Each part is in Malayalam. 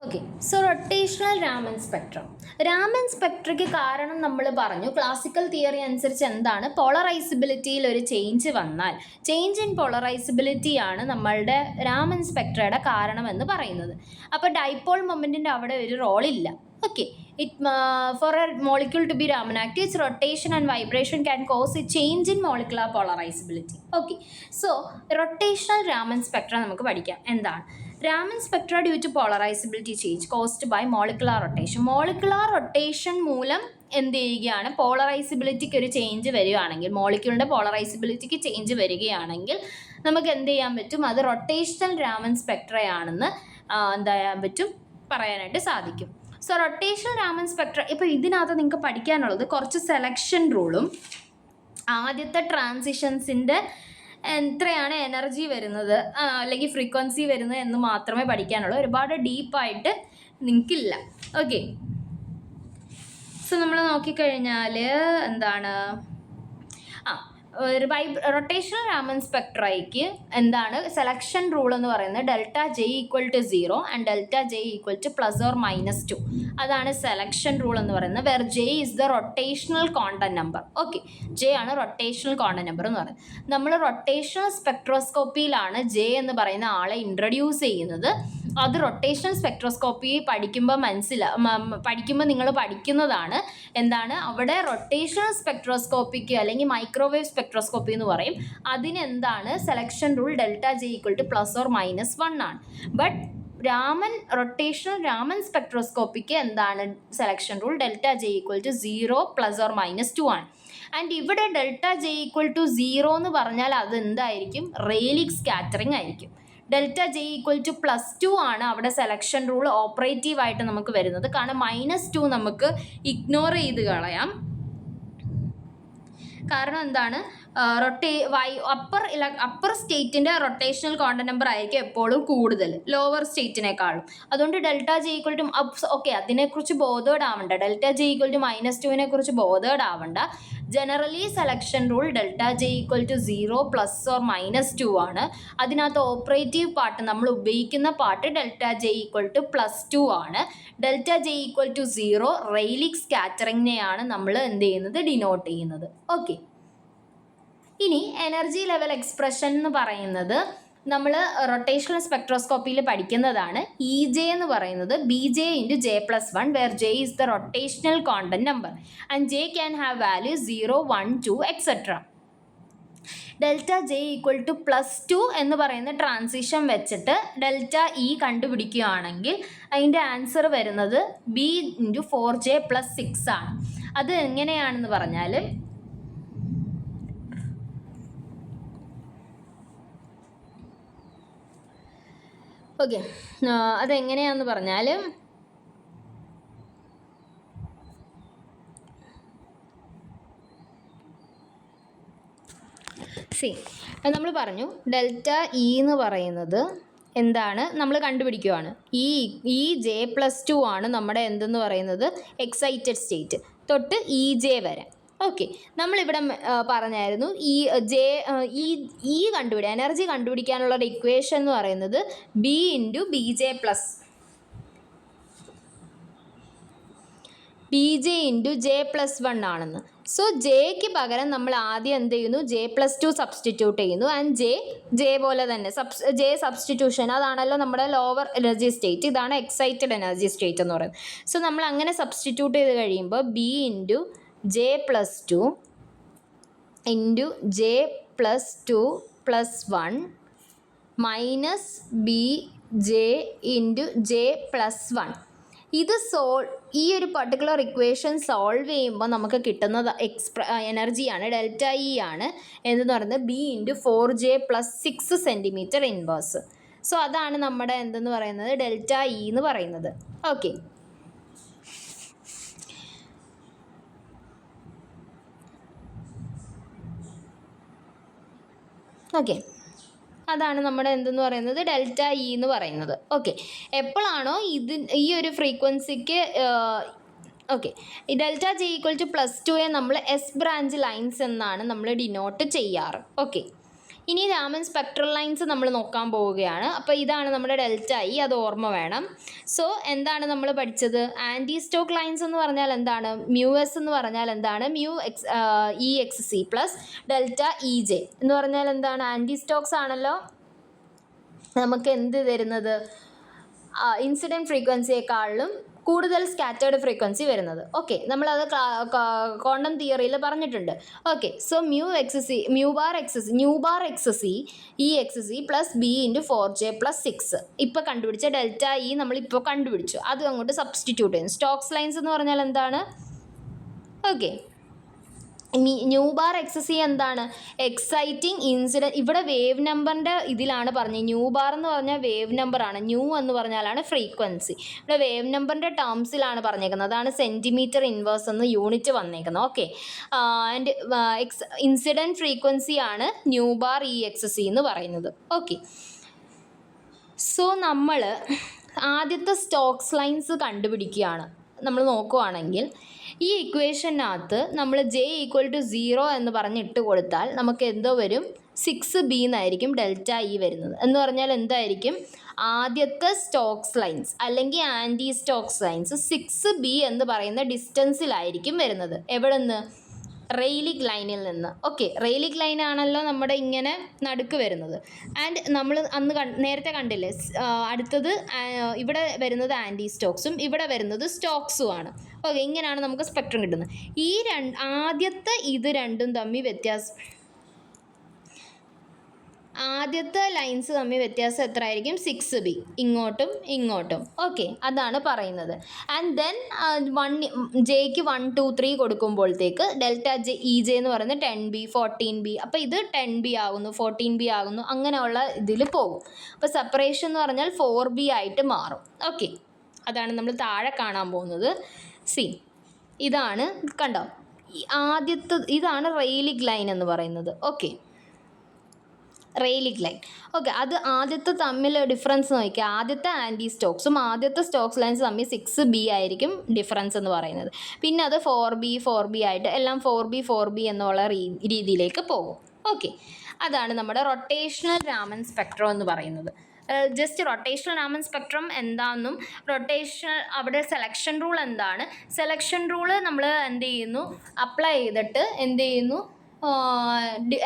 Okay, so rotational Raman spectrum. Raman സ്പെക്ട്രയ്ക്ക് കാരണം നമ്മൾ പറഞ്ഞു, ക്ലാസിക്കൽ തിയറി അനുസരിച്ച് എന്താണ്, പോളറൈസിബിലിറ്റിയിൽ ഒരു ചേഞ്ച് വന്നാൽ ചേഞ്ച് ഇൻ പോളറൈസിബിലിറ്റി ആണ് നമ്മളുടെ രാമൻ സ്പെക്ട്രയുടെ കാരണമെന്ന് പറയുന്നത്. അപ്പോൾ ഡൈപോൾ മൊമെൻറ്റിൻ്റെ അവിടെ ഒരു റോളില്ല. Okay, for a molecule to be Raman active, its rotation and vibration can cause a change in molecular polarizability. Okay, so rotational Raman spectra നമുക്ക് പഠിക്കാം. എന്താണ് Raman spectra due to polarizability change caused by molecular rotation. Molecular rotation മൂലം എന്ത് ചെയ്യുകയാണ്, പോളറൈസിബിലിറ്റിക്ക് ഒരു ചേഞ്ച് വരികയാണെങ്കിൽ, മോളിക്യൂളിൻ്റെ പോളറൈസിബിലിറ്റിക്ക് ചേഞ്ച് വരികയാണെങ്കിൽ നമുക്ക് എന്ത് ചെയ്യാൻ പറ്റും, അത് റൊട്ടേഷണൽ രാമൻ സ്പെക്ട്രയാണെന്ന് എന്താ ചെയ്യാൻ പറ്റും, പറയാനായിട്ട് സാധിക്കും. സോ റൊട്ടേഷണൽ രാമൻ സ്പെക്ട്ര, ഇപ്പോൾ ഇതിനകത്ത് നിങ്ങൾക്ക് പഠിക്കാനുള്ളത് കുറച്ച് സെലക്ഷൻ റൂളും ആദ്യത്തെ ട്രാൻസിഷൻസിൻ്റെ എത്രയാണ് എനർജി വരുന്നത് അല്ലെങ്കിൽ ഫ്രീക്വൻസി വരുന്നത് എന്ന് മാത്രമേ പഠിക്കാനുള്ളൂ. ഒരുപാട് ഡീപ്പായിട്ട് നിങ്ങൾക്കില്ല. ഓക്കെ, സോ നമ്മൾ നോക്കിക്കഴിഞ്ഞാൽ എന്താണ്, റൊട്ടേഷണൽ രാമൻ സ്പെക്ട്രയ്ക്ക് എന്താണ് സെലക്ഷൻ റൂൾ എന്ന് പറയുന്നത്, delta J equal to 0 and delta J equal to +or-2. അതാണ് സെലക്ഷൻ റൂൾ എന്ന് പറയുന്നത്. Where J is the rotational quantum number. Okay, J ആണ് റൊട്ടേഷണൽ ക്വാണ്ടം നമ്പർ എന്ന് പറയുന്നത്. നമ്മൾ റൊട്ടേഷണൽ സ്പെക്ട്രോസ്കോപ്പിയിലാണ് ജെ എന്ന് പറയുന്ന ആളെ ഇൻട്രൊഡ്യൂസ് ചെയ്യുന്നത്. അത് റൊട്ടേഷണൽ സ്പെക്ട്രോസ്കോപ്പി പഠിക്കുമ്പോൾ നിങ്ങൾ പഠിക്കുന്നതാണ്. എന്താണ് അവിടെ റൊട്ടേഷണൽ സ്പെക്ട്രോസ്കോപ്പിക്ക് അല്ലെങ്കിൽ മൈക്രോവേവ് സ്പെക്ട്രോസ്കോപ്പി എന്ന് പറയും. അതിനെന്താണ് selection rule, delta J equal to +or-1 ആണ്. ബട്ട് റൊട്ടേഷണൽ രാമൻ സ്പെക്ട്രോസ്കോപ്പിക്ക് എന്താണ് selection rule, delta J equal to 0 +or-2 ആണ്. ആൻഡ് ഇവിടെ ഡെൽറ്റ ജെ ഈക്വൽ ടു 0 എന്ന് പറഞ്ഞാൽ അത് എന്തായിരിക്കും, റെയ്ലിക് സ്കാറ്ററിംഗ് ആയിരിക്കും. ഡെൽറ്റ ജെ ഈക്വൽ ടു +2 ആണ് അവിടെ സെലക്ഷൻ റൂൾ ഓപ്പറേറ്റീവ് ആയിട്ട് നമുക്ക് വരുന്നത്. കാരണം -2 നമുക്ക് ഇഗ്നോർ ചെയ്ത് കളയാം. കാരണം എന്താണ്, അപ്പർ സ്റ്റേറ്റിൻ്റെ റൊട്ടേഷണൽ ക്വാണ്ടം നമ്പർ ആയിരിക്കും എപ്പോഴും കൂടുതൽ ലോവർ സ്റ്റേറ്റിനേക്കാളും. അതുകൊണ്ട് delta J equal to okay, അതിനെക്കുറിച്ച് ബോധേഡാവണ്ട. ഡെൽറ്റ ജെ ഈക്വൽ ടു -2 കുറിച്ച് ബോധേഡാവണ്ട. Generally selection rule delta J equal to 0 +or-2 ആണ്. അതിനകത്ത് ഓപ്പറേറ്റീവ് പാർട്ട് നമ്മൾ ഉപയോഗിക്കുന്ന part delta J equal to +2 ആണ്. ഡെൽറ്റ ജെ ഈക്വൽ ടു 0 റെയ്ലിക് സ്കാറ്ററിങ്ങിനെയാണ് നമ്മൾ എന്ത് ചെയ്യുന്നത്, ഡിനോട്ട് ചെയ്യുന്നത്. ഓക്കെ, ഇനി എനർജി ലെവൽ എക്സ്പ്രഷൻ എന്ന് പറയുന്നത് നമ്മൾ റൊട്ടേഷണൽ സ്പെക്ട്രോസ്കോപ്പിയിൽ പഠിക്കുന്നതാണ്. ഇ ജെ എന്ന് പറയുന്നത് BJ × J+1 where J is the rotational quantum number and J can have value 0, 1, 2 etc. Delta J equal to +2 എന്ന് പറയുന്ന ട്രാൻസിഷൻ വെച്ചിട്ട് ഡെൽറ്റ ഇ കണ്ടുപിടിക്കുകയാണെങ്കിൽ അതിൻ്റെ ആൻസർ വരുന്നത് B × 4J + 6 ആണ്. അത് എങ്ങനെയാണെന്ന് പറഞ്ഞാൽ, ഓക്കെ, അതെങ്ങനെയാണെന്ന് പറഞ്ഞാൽ നമ്മൾ പറഞ്ഞു ഡെൽറ്റ ഇ എന്ന് പറയുന്നത് എന്താണ്, നമ്മൾ കണ്ടുപിടിക്കുകയാണ്. ഈ J+2 ആണ് നമ്മുടെ എന്തെന്ന് പറയുന്നത് എക്സൈറ്റഡ് സ്റ്റേറ്റ് തൊട്ട് EJ വരെ. ഓക്കെ, നമ്മളിവിടെ പറഞ്ഞായിരുന്നു ഈ എനർജി കണ്ടുപിടിക്കാനുള്ള ഒരു ഇക്വേഷൻ എന്ന് പറയുന്നത് B × BJ × J+1 ആണെന്ന്. സോ ജെക്ക് പകരം നമ്മൾ ആദ്യം എന്ത് ചെയ്യുന്നു, J+2 സബ്സ്റ്റിറ്റ്യൂട്ട് ചെയ്യുന്നു. ആൻഡ് ജെ പോലെ തന്നെ ജെ സബ്സ്റ്റിറ്റ്യൂഷൻ, അതാണല്ലോ നമ്മുടെ ലോവർ എനർജി സ്റ്റേറ്റ്, ഇതാണ് എക്സൈറ്റഡ് എനർജി സ്റ്റേറ്റ് എന്ന് പറയുന്നത്. സോ നമ്മൾ അങ്ങനെ സബ്സ്റ്റിറ്റ്യൂട്ട് ചെയ്ത് കഴിയുമ്പോൾ B × J+2 × J+2 +1 -BJ × J+1. ഈ ഒരു പർട്ടിക്കുലർ ഇക്വേഷൻ സോൾവ് ചെയ്യുമ്പോൾ നമുക്ക് കിട്ടുന്നത് എനർജിയാണ്, ഡെൽറ്റ ഇ ആണ് എന്തെന്ന് പറയുന്നത് B × 4J + 6 cm inverse. So അതാണ് നമ്മുടെ എന്തെന്ന് പറയുന്നത് ഡെൽറ്റ ഇ എന്ന് പറയുന്നത്. ഓക്കെ, അതാണ് നമ്മുടെ എന്തെന്ന് പറയുന്നത് ഡെൽറ്റ ഇ എന്ന് പറയുന്നത്. ഓക്കെ, എപ്പോഴാണോ ഈ ഒരു ഫ്രീക്വൻസിക്ക് okay, delta J equal to +2 നമ്മൾ S ബ്രാഞ്ച് ലൈൻസ് എന്നാണ് നമ്മൾ ഡിനോട്ട് ചെയ്യാറ്. ഓക്കെ, ഇനി രാമൻ സ്പെക്ട്രൽ ലൈൻസ് നമ്മൾ നോക്കാൻ പോവുകയാണ്. അപ്പോൾ ഇതാണ് നമ്മുടെ ഡെൽറ്റ ഇ, അത് ഓർമ്മ വേണം. സോ എന്താണ് നമ്മൾ പഠിച്ചത്? ആൻറ്റി സ്റ്റോക്ക് ലൈൻസ് എന്ന് പറഞ്ഞാൽ എന്താണ്? മ്യൂ എസ് എന്ന് പറഞ്ഞാൽ എന്താണ്? Mu E X C plus delta E J എന്ന് പറഞ്ഞാൽ എന്താണ്? ആൻറ്റി സ്റ്റോക്സ് ആണല്ലോ നമുക്ക് എന്ത് തരുന്നത്? ഇൻസിഡൻറ്റ് ഫ്രീക്വൻസിയെക്കാളും കൂടുതൽ സ്കാറ്റേർഡ് ഫ്രീക്വൻസി വരുന്നത്. ഓക്കെ, നമ്മളത് ക്വാണ്ടം തിയറിയിൽ പറഞ്ഞിട്ടുണ്ട്. Okay, so new bar X C E X C plus B into 4j plus 6 ഇപ്പോൾ കണ്ടുപിടിച്ച ഡെൽറ്റ ഇ നമ്മളിപ്പോൾ കണ്ടുപിടിച്ചു. അത് അങ്ങോട്ട് സബ്സ്റ്റിറ്റ്യൂട്ട് ചെയ്യും. സ്റ്റോക്സ് ലൈൻസ് എന്ന് പറഞ്ഞാൽ എന്താണ്? Okay, nu bar X C എന്താണ്? Exciting incident. ഇവിടെ വേവ് നമ്പറിൻ്റെ ഇതിലാണ് പറഞ്ഞത്. ന്യൂ ബാർ എന്ന് പറഞ്ഞാൽ വേവ് നമ്പറാണ്, ന്യൂ എന്ന് പറഞ്ഞാലാണ് ഫ്രീക്വൻസി. ഇവിടെ വേവ് നമ്പറിൻ്റെ ടേംസിലാണ് പറഞ്ഞേക്കുന്നത്. അതാണ് സെൻറ്റിമീറ്റർ ഇൻവേഴ്സ് എന്ന് യൂണിറ്റ് വന്നേക്കുന്നത്. ഓക്കെ, ആൻഡ് ഇൻസിഡൻറ്റ് ഫ്രീക്വൻസിയാണ് nu bar E X C എന്ന് പറയുന്നത്. ഓക്കെ, സോ നമ്മൾ ആദ്യത്തെ സ്റ്റോക്സ് ലൈൻസ് കണ്ടുപിടിക്കുകയാണ്. നമ്മൾ നോക്കുവാണെങ്കിൽ ഈ ഇക്വേഷനകത്ത് നമ്മൾ j = 0 എന്ന് പറഞ്ഞ് ഇട്ട് കൊടുത്താൽ നമുക്ക് എന്തോ വരും? 6b എന്നായിരിക്കും ഡെൽറ്റ ഇ വരുന്നത്. എന്ന് പറഞ്ഞാൽ എന്തായിരിക്കും? ആദ്യത്തെ സ്റ്റോക്സ് ലൈൻസ് അല്ലെങ്കിൽ ആൻറ്റി സ്റ്റോക്സ് ലൈൻസ് 6b എന്ന് പറയുന്ന ഡിസ്റ്റൻസിലായിരിക്കും വരുന്നത്. എവിടെ നിന്ന്? റെയിലിക് ലൈനിൽ നിന്ന്. ഓക്കെ, റെയിലിക് ലൈൻ ആണല്ലോ നമ്മുടെ ഇങ്ങനെ നടുക്ക് വരുന്നത്. ആൻഡ് നമ്മൾ അന്ന് നേരത്തെ കണ്ടില്ലേ, അടുത്തത് ഇവിടെ വരുന്നത് ആൻറ്റി സ്റ്റോക്സും ഇവിടെ വരുന്നത് സ്റ്റോക്സും ആണ്. ഓക്കെ, ഇങ്ങനെയാണ് നമുക്ക് സ്പെക്ട്രം കിട്ടുന്നത്. ഈ ആദ്യത്തെ ഇത് രണ്ടും തമ്മിൽ ആദ്യത്തെ ലൈൻസ് തമ്മിൽ വ്യത്യാസം എത്ര ആയിരിക്കും? 6b, ഇങ്ങോട്ടും ഇങ്ങോട്ടും. ഓക്കെ, അതാണ് പറയുന്നത്. ആൻഡ് ദെൻ ജെക്ക് 1 2 3 കൊടുക്കുമ്പോഴത്തേക്ക് ഡെൽറ്റ ഇ ജെ എന്ന് പറയുന്നത് 10b 14b. അപ്പോൾ ഇത് 10b ആകുന്നു, 14b ആകുന്നു, അങ്ങനെയുള്ള ഇതിൽ പോകും. അപ്പോൾ സെപ്പറേഷൻ എന്ന് പറഞ്ഞാൽ 4b ആയിട്ട് മാറും. ഓക്കെ, അതാണ് നമ്മൾ താഴെ കാണാൻ പോകുന്നത്. സി, ഇതാണ് കണ്ടോ, ഇതാണ് റെയിലിക് ലൈൻ എന്ന് പറയുന്നത്. Okay, റെയിലിക് line. ഓക്കെ, അത് ആദ്യത്തെ തമ്മിൽ ഡിഫറൻസ് നോക്കിയാൽ ആദ്യത്തെ ആൻറ്റി സ്റ്റോക്സും ആദ്യത്തെ സ്റ്റോക്സ് ലൈൻസ് തമ്മിൽ 6b ആയിരിക്കും ഡിഫറൻസ് എന്ന് പറയുന്നത്. പിന്നെ അത് 4b ആയിട്ട് എല്ലാം 4b എന്നുള്ള രീതിയിലേക്ക് പോകും. ഓക്കെ, അതാണ് നമ്മുടെ റൊട്ടേഷണൽ രാമൻ സ്പെക്ട്രം എന്ന് പറയുന്നത്. ജസ്റ്റ് റൊട്ടേഷണൽ രാമൻ സ്പെക്ട്രം എന്താണെന്നും അവിടെ സെലക്ഷൻ റൂൾ എന്താണ്, സെലക്ഷൻ റൂള് നമ്മൾ എന്ത് ചെയ്യുന്നു? അപ്ലൈ ചെയ്തിട്ട് എന്ത് ചെയ്യുന്നു?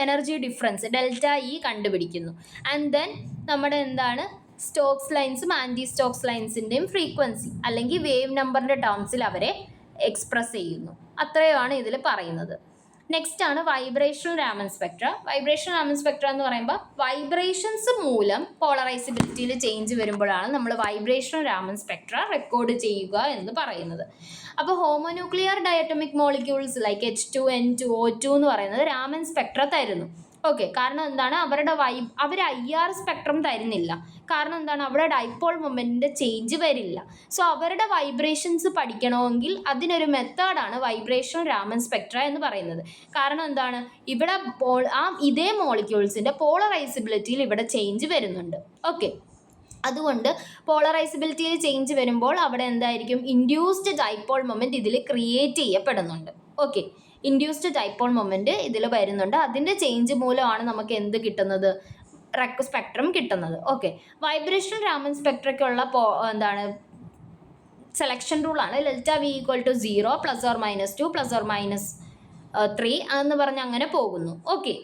എനർജി ഡിഫറൻസ് ഡെൽറ്റ ഇ കണ്ടുപിടിക്കുന്നു. ആൻഡ് ദെൻ നമ്മുടെ എന്താണ്? സ്റ്റോക്സ് ലൈൻസും ആൻറ്റി സ്റ്റോക്സ് ലൈൻസിൻ്റെയും ഫ്രീക്വൻസി അല്ലെങ്കിൽ വേവ് നമ്പറിൻ്റെ ടേംസിൽ അവരെ എക്സ്പ്രസ് ചെയ്യുന്നു. അത്രയുമാണ് ഇതിൽ പറയുന്നത്. നെക്സ്റ്റ് ആണ് vibrational Raman Spectra. Vibrational Raman Spectra എന്ന് പറയുമ്പോൾ വൈബ്രേഷൻസ് മൂലം പോളറൈസിബിലിറ്റിയിൽ ചേഞ്ച് വരുമ്പോഴാണ് നമ്മൾ വൈബ്രേഷണൽ രാമൻ സ്പെക്ട്ര റെക്കോർഡ് ചെയ്യുക എന്ന് പറയുന്നത്. അപ്പോൾ ഹോമോന്യൂക്ലിയർ ഡയറ്റോമിക് മോളിക്യൂൾസ് ലൈക്ക് H2N2O2 എന്ന് പറയുന്നത് രാമൻ സ്പെക്ട്ര തരുന്നു. ഓക്കെ, കാരണം എന്താണ്? അവർ IR സ്പെക്ട്രം തരുന്നില്ല. കാരണം എന്താണ്? അവിടെ ഡൈപോൾ മൊമെൻറ്റിൻ്റെ ചേഞ്ച് വരില്ല. സോ അവരുടെ വൈബ്രേഷൻസ് പഠിക്കണമെങ്കിൽ അതിനൊരു മെത്തേഡാണ് വൈബ്രേഷണൽ രാമൻ സ്പെക്ട്ര എന്ന് പറയുന്നത്. കാരണം എന്താണ്? ഇവിടെ ഇതേ മോളിക്യൂൾസിൻ്റെ പോളറൈസിബിലിറ്റിയിൽ ഇവിടെ ചേഞ്ച് വരുന്നുണ്ട്. ഓക്കെ, അതുകൊണ്ട് പോളറൈസിബിലിറ്റിയിൽ ചേഞ്ച് വരുമ്പോൾ അവിടെ എന്തായിരിക്കും? ഇൻഡ്യൂസ്ഡ് ഡൈപോൾ മൊമെൻറ്റ് ഇതിൽ ക്രിയേറ്റ് ചെയ്യപ്പെടുന്നുണ്ട്. ഓക്കെ, ഇൻഡ്യൂസ്ഡ് ഡൈപോൾ മൊമെൻറ്റ് ഇതിൽ വരുന്നുണ്ട്. അതിൻ്റെ ചേഞ്ച് മൂലമാണ് നമുക്ക് എന്ത് കിട്ടുന്നത്? സ്പെക്ട്രം കിട്ടുന്നത്. ഓക്കെ, വൈബ്രേഷണൽ രാമൻ സ്പെക്ട്രയ്ക്കുള്ള എന്താണ് സെലക്ഷൻ റൂളാണ് ഡെൽറ്റ v = 0 ±2 ±3 എന്ന് പറഞ്ഞ് അങ്ങനെ പോകുന്നു. ഓക്കെ,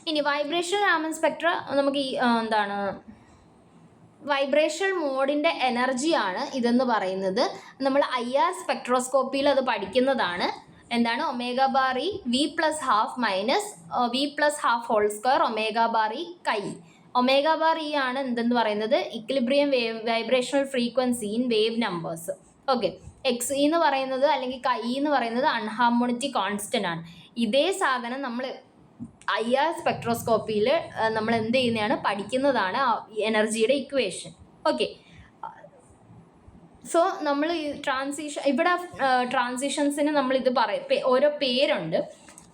ഇനി വൈബ്രേഷണൽ രാമൻ സ്പെക്ട്ര നമുക്ക് എന്താണ് വൈബ്രേഷണൽ മോഡിൻ്റെ എനർജിയാണ് ഇതെന്ന് പറയുന്നത്. നമ്മൾ IR സ്പെക്ട്രോസ്കോപ്പിയിൽ അത് പഠിക്കുന്നതാണ്. എന്താണ്? ω/e v+12 v+12² ω/e കൈ. ω/e ആണ് എന്തെന്ന് പറയുന്നത്? Equilibrium vibrational frequency in wave numbers. Okay, XE എന്ന് പറയുന്നത് അല്ലെങ്കിൽ കൈ എന്ന് പറയുന്നത് അൺഹാർമോണിറ്റി കോൺസ്റ്റൻ്റ് ആണ്. ഇതേ സാധനം നമ്മൾ IR സ്പെക്ട്രോസ്കോപ്പിയിൽ നമ്മൾ എന്ത് ചെയ്യുന്നതാണ്? പഠിക്കുന്നതാണ് എനർജിയുടെ ഇക്വേഷൻ. ഓക്കെ, സോ നമ്മൾ ഈ ഇവിടെ ട്രാൻസിഷൻസിന് നമ്മളിത് ഓരോ പേരുണ്ട്.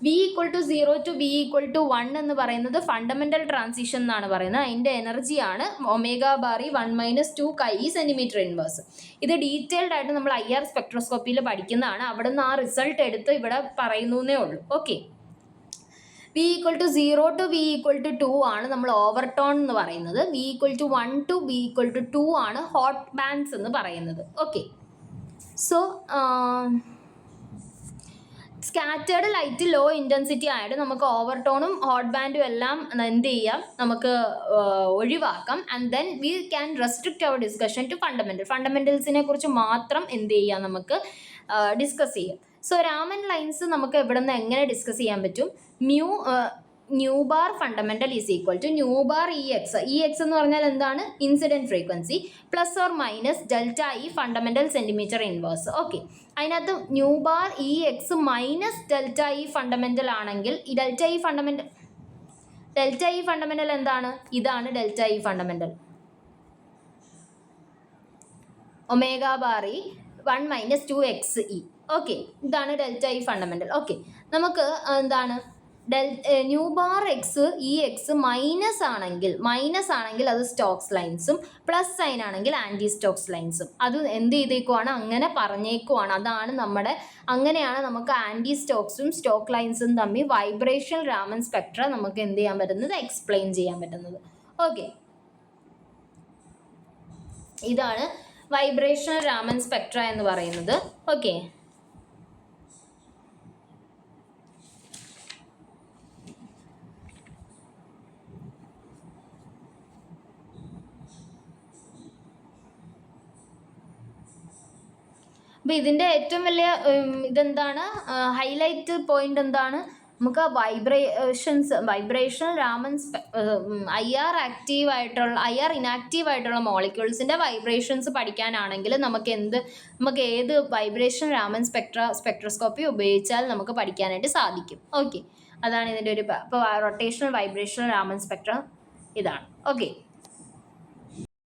v = 0 to v = 1 എന്ന് പറയുന്നത് ഫണ്ടമെൻ്റൽ ട്രാൻസിഷൻ എന്നാണ് പറയുന്നത്. അതിൻ്റെ എനർജിയാണ് ω/e 1 - 2 കൈ സെൻറ്റിമീറ്റർ ഇൻവേഴ്സ്. ഇത് ഡീറ്റെയിൽഡ് ആയിട്ട് നമ്മൾ IR സ്പെക്ട്രോസ്കോപ്പിയിൽ പഠിക്കുന്നതാണ്. അവിടെ നിന്ന് ആ റിസൾട്ട് എടുത്ത് ഇവിടെ പറയുന്നേ ഉള്ളൂ. Okay, V equal to 0 to V equal to 2 ആണ് നമ്മൾ ഓവർടോൺ എന്ന് പറയുന്നത്. V equal to 1 to V equal to 2 ആണ് ഹോട്ട് ബാൻഡ്സ് എന്ന് പറയുന്നത്. Okay, so scattered light low intensity ആയിട്ട് നമുക്ക് ഓവർടോണും ഹോട്ട് ബാൻഡും എല്ലാം എന്ത് ചെയ്യാം, നമുക്ക് ഒഴിവാക്കാം. And then we can restrict our discussion to ഫണ്ടമെൻറ്റൽസിനെ കുറിച്ച് മാത്രം എന്ത് ചെയ്യാം, നമുക്ക് ഡിസ്കസ് ചെയ്യാം. സോ രാമൻ ലൈൻസ് നമുക്ക് ഇവിടെ നിന്ന് എങ്ങനെ ഡിസ്കസ് ചെയ്യാൻ പറ്റും? Nu bar fundamental is equal to nu bar E X. E X എന്ന് പറഞ്ഞാൽ എന്താണ്? Incident frequency plus or minus delta E fundamental centimetre inverse. Okay, അതിനകത്ത് nu bar E X minus delta E fundamental ആണെങ്കിൽ ഈ ഡെൽറ്റ ഇ ഫണ്ടമെൻ്റൽ എന്താണ്? ഇതാണ് delta E fundamental. Omega bar E 1 minus 2xe. Okay, ഇതാണ് ഡെൽറ്റ ഇ ഫണ്ടമെൻ്റൽ. ഓക്കെ, നമുക്ക് എന്താണ് nu bar X E X minus ആണെങ്കിൽ അത് സ്റ്റോക്സ് ലൈൻസും പ്ലസ് സൈൻ ആണെങ്കിൽ ആൻറ്റി സ്റ്റോക്സ് ലൈൻസും. അത് എന്ത് ചെയ്തേക്കുവാണ്, അങ്ങനെ പറഞ്ഞേക്കുവാണ്. അതാണ് അങ്ങനെയാണ് നമുക്ക് ആൻറ്റി സ്റ്റോക്സും സ്റ്റോക്ക് ലൈൻസും തമ്മിൽ വൈബ്രേഷൻ രാമൻ സ്പെക്ട്ര നമുക്ക് എന്ത് ചെയ്യാൻ പറ്റുന്നത്, എക്സ്പ്ലെയിൻ ചെയ്യാൻ പറ്റുന്നത്. ഓക്കെ, ഇതാണ് വൈബ്രേഷണൽ രാമൻ സ്പെക്ട്ര എന്ന് പറയുന്നത്. ഓക്കെ, അപ്പോൾ ഇതിൻ്റെ ഏറ്റവും വലിയ ഇതെന്താണ്, ഹൈലൈറ്റ് പോയിന്റ് എന്താണ്, നമുക്ക് വൈബ്രേഷണൽ രാമൻ IR ഇനാക്റ്റീവ് ആയിട്ടുള്ള മോളിക്യൂൾസിൻ്റെ വൈബ്രേഷൻസ് പഠിക്കാനാണെങ്കിൽ നമുക്ക് ഏത് വൈബ്രേഷൻ രാമൻ സ്പെക്ട്രോസ്കോപ്പി ഉപയോഗിച്ചാൽ നമുക്ക് പഠിക്കാനായിട്ട് സാധിക്കും. ഓക്കെ, അതാണ് ഇതിൻ്റെ ഒരു. അപ്പോൾ റൊട്ടേഷണൽ വൈബ്രേഷണൽ രാമൻ സ്പെക്ട്ര ഇതാണ്. ഓക്കെ.